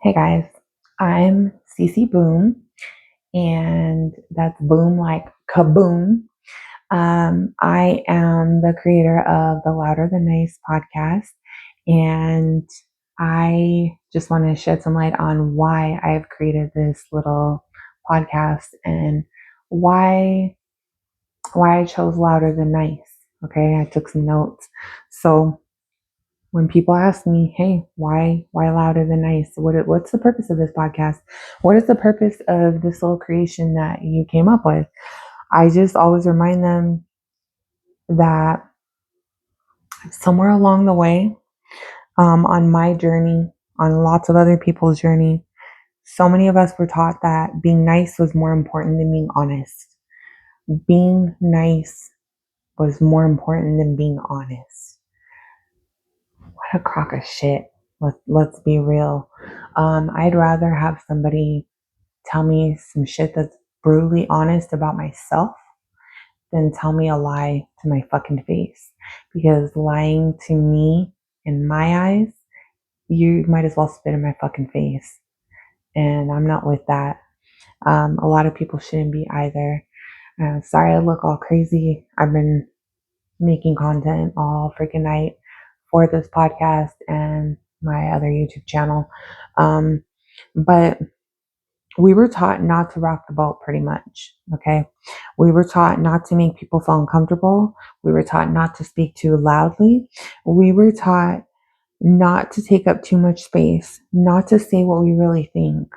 Hey guys, I'm Cece Boom, and that's boom like kaboom. I am the creator of the Louder Than Nice podcast, and I just want to shed some light on why I have created this little podcast and why why I chose Louder Than Nice. Okay, I took some notes. So when people ask me, "Hey, why louder than nice? What's the purpose of this podcast? What is the purpose of this little creation that you came up with?" I just always remind them that somewhere along the way, on my journey, on lots of other people's journey, so many of us were taught that being nice was more important than being honest. Being nice was more important than being honest. What a crock of shit. Let's be real. I'd rather have somebody tell me some shit that's brutally honest about myself than tell me a lie to my fucking face. Because lying to me, in my eyes, you might as well spit in my fucking face. And I'm not with that. A lot of people shouldn't be either. Sorry I look all crazy. I've been making content all freaking night for this podcast and my other YouTube channel. But we were taught not to rock the boat pretty much. Okay. We were taught not to make people feel uncomfortable. We were taught not to speak too loudly. We were taught not to take up too much space, not to say what we really think.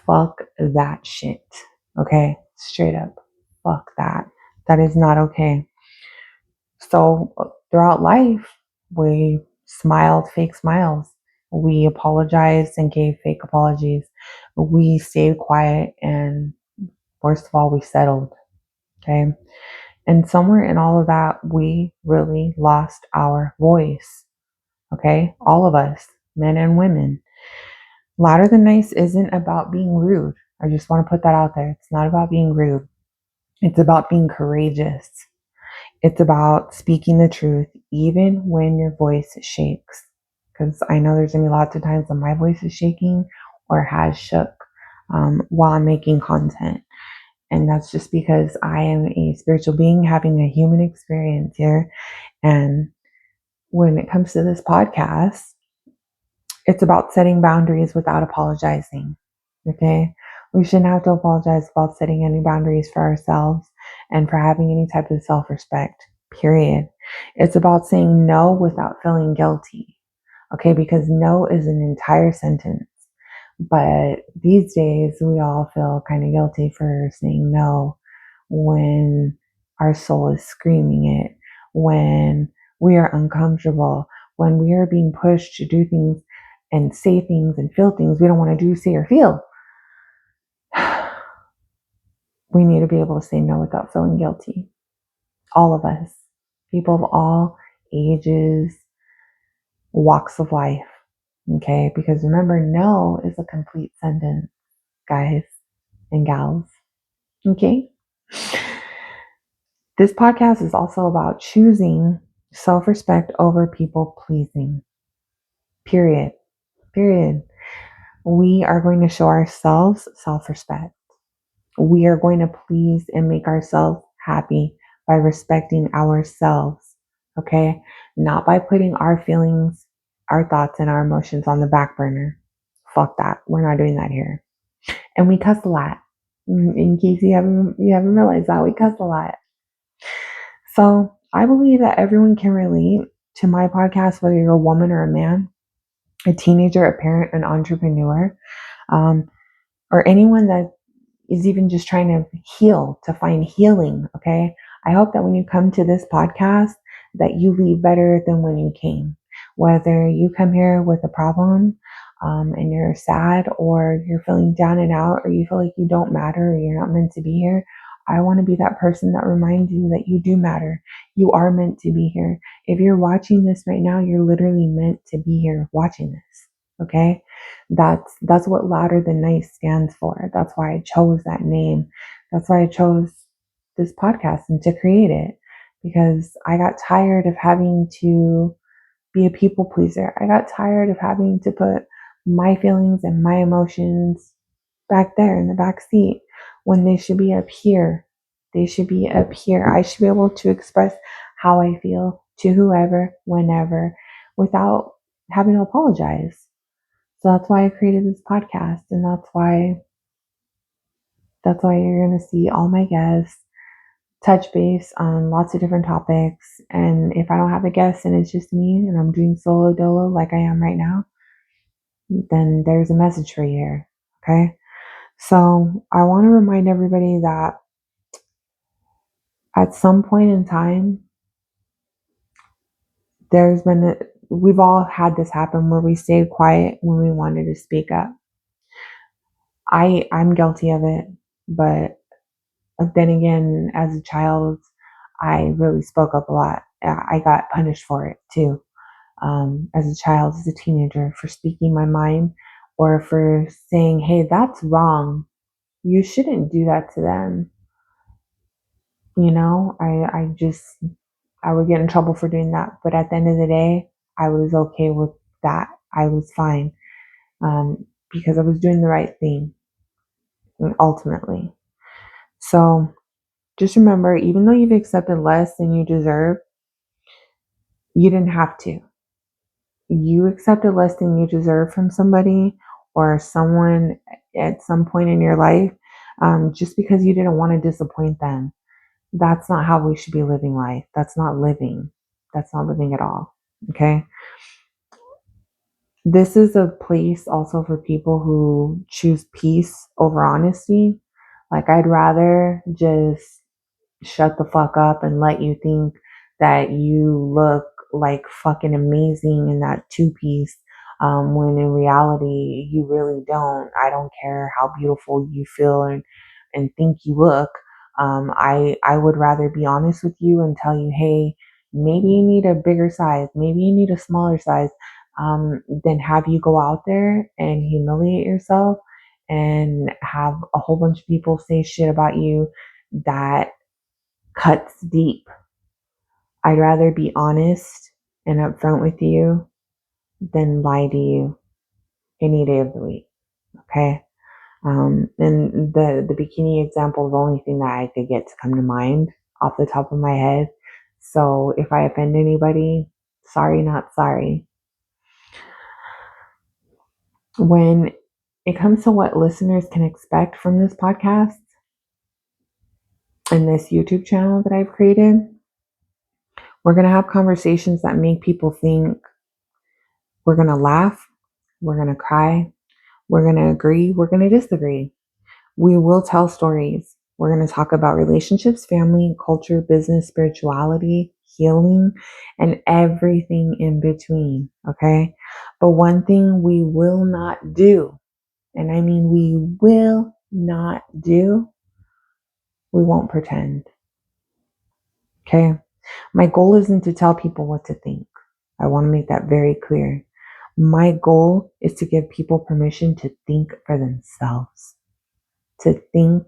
Fuck that shit. Okay. Straight up. Fuck that. That is not okay. So throughout life, we smiled fake smiles. We apologized and gave fake apologies. We stayed quiet, and worst of all, we settled. Okay. And somewhere in all of that, we really lost our voice. Okay. All of us, men and women. Louder Than Nice isn't about being rude. I just want to put that out there. It's not about being rude. It's about being courageous. It's about speaking the truth, even when your voice shakes. Because I know there's going to be lots of times when my voice is shaking or has shook while I'm making content. And that's just because I am a spiritual being having a human experience here. And when it comes to this podcast, it's about setting boundaries without apologizing. Okay. We shouldn't have to apologize about setting any boundaries for ourselves and for having any type of self respect, period. It's about saying no without feeling guilty. Okay. Because no is an entire sentence. But these days, we all feel kind of guilty for saying no when our soul is screaming it, when we are uncomfortable, when we are being pushed to do things and say things and feel things we don't want to do, say, or feel. We need to be able to say no without feeling guilty. All of us, people of all ages, walks of life. Okay, because remember, no is a complete sentence, guys and gals. Okay. This podcast is also about choosing self respect over people pleasing. Period. Period. We are going to show ourselves self respect. We are going to please and make ourselves happy by respecting ourselves. Okay. Not by putting our feelings, our thoughts, and our emotions on the back burner. Fuck that. We're not doing that here. And we cuss a lot. In case you haven't realized that, we cuss a lot. So I believe that everyone can relate to my podcast, whether you're a woman or a man, a teenager, a parent, an entrepreneur, um, or anyone that is even just trying to heal, to find healing. Okay. I hope that when you come to this podcast, that you leave better than when you came. Whether you come here with a problem, and you're sad, or you're feeling down and out, or you feel like you don't matter, or you're not meant to be here, I want to be that person that reminds you that you do matter. You are meant to be here. If you're watching this right now, you're literally meant to be here watching this. Okay. That's what Louder Than Nice stands for. That's why I chose that name. That's why I chose this podcast and to create it, because I got tired of having to be a people pleaser. I got tired of having to put my feelings and my emotions back there in the back seat when they should be up here. They should be up here. I should be able to express how I feel to whoever, whenever, without having to apologize. So that's why I created this podcast, and that's why you're going to see all my guests touch base on lots of different topics. And if I don't have a guest and it's just me and I'm doing solo dolo like I am right now, then there's a message for you here. Okay. So I want to remind everybody that at some point in time, we've all had this happen where we stayed quiet when we wanted to speak up. I'm guilty of it, but then again, as a child, I really spoke up a lot. I got punished for it too. As a child, as a teenager, for speaking my mind or for saying, hey, that's wrong. You shouldn't do that to them. You know, I would get in trouble for doing that. But at the end of the day, I was okay with that. I was fine because I was doing the right thing ultimately. So just remember, even though you've accepted less than you deserve, you didn't have to. You accepted less than you deserve from somebody or someone at some point in your life just because you didn't want to disappoint them. That's not how we should be living life. That's not living. That's not living at all. Okay. This is a place also for people who choose peace over honesty. Like, I'd rather just shut the fuck up and let you think that you look like fucking amazing in that two-piece when in reality you really don't. I don't care how beautiful you feel and think you look. I would rather be honest with you and tell you, hey, maybe you need a bigger size, maybe you need a smaller size, than have you go out there and humiliate yourself and have a whole bunch of people say shit about you that cuts deep. I'd rather be honest and upfront with you than lie to you any day of the week. Okay. And the bikini example is the only thing that I could get to come to mind off the top of my head. So if I offend anybody, sorry, not sorry. When it comes to what listeners can expect from this podcast and this YouTube channel that I've created, we're going to have conversations that make people think. We're going to laugh. We're going to cry. We're going to agree. We're going to disagree. We will tell stories. We're going to talk about relationships, family, culture, business, spirituality, healing, and everything in between. Okay. But one thing we will not do, and I mean we will not do, we won't pretend. Okay. My goal isn't to tell people what to think. I want to make that very clear. My goal is to give people permission to think for themselves. To think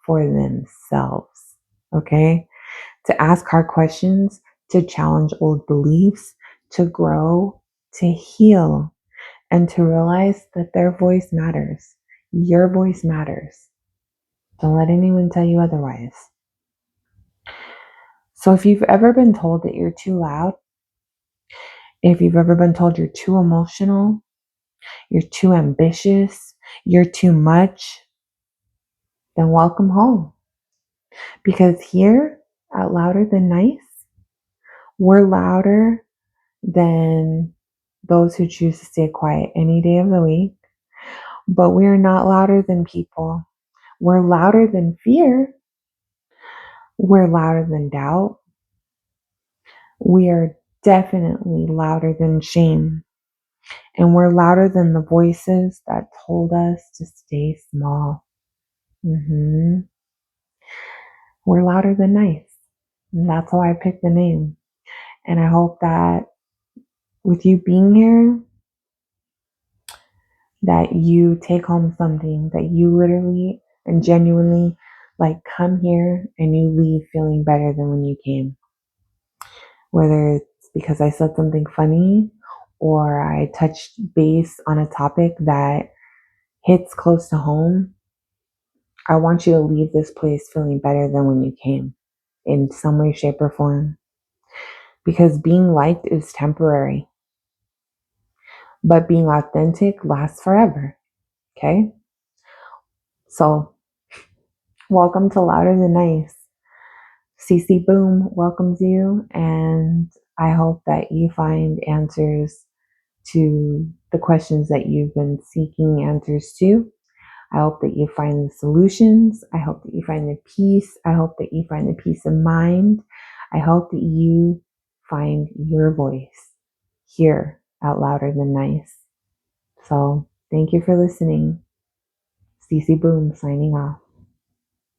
for themselves. Okay? To ask hard questions, to challenge old beliefs, to grow, to heal, and to realize that their voice matters. Your voice matters. Don't let anyone tell you otherwise. So if you've ever been told that you're too loud, if you've ever been told you're too emotional, you're too ambitious, you're too much, then welcome home. Because here at Louder Than Nice, we're louder than those who choose to stay quiet any day of the week. But we are not louder than people. We're louder than fear. We're louder than doubt. We are definitely louder than shame. And we're louder than the voices that told us to stay small. We're louder than nice. And that's how I picked the name. And I hope that with you being here, that you take home something, that you literally and genuinely like come here and you leave feeling better than when you came. Whether it's because I said something funny or I touched base on a topic that hits close to home, I want you to leave this place feeling better than when you came in some way, shape, or form. Because being liked is temporary, but being authentic lasts forever. Okay? So, welcome to Louder Than Nice. CC Boom welcomes you, and I hope that you find answers to the questions that you've been seeking answers to. I hope that you find the solutions. I hope that you find the peace. I hope that you find the peace of mind. I hope that you find your voice here at Louder Than Nice. So thank you for listening. CC Boom signing off.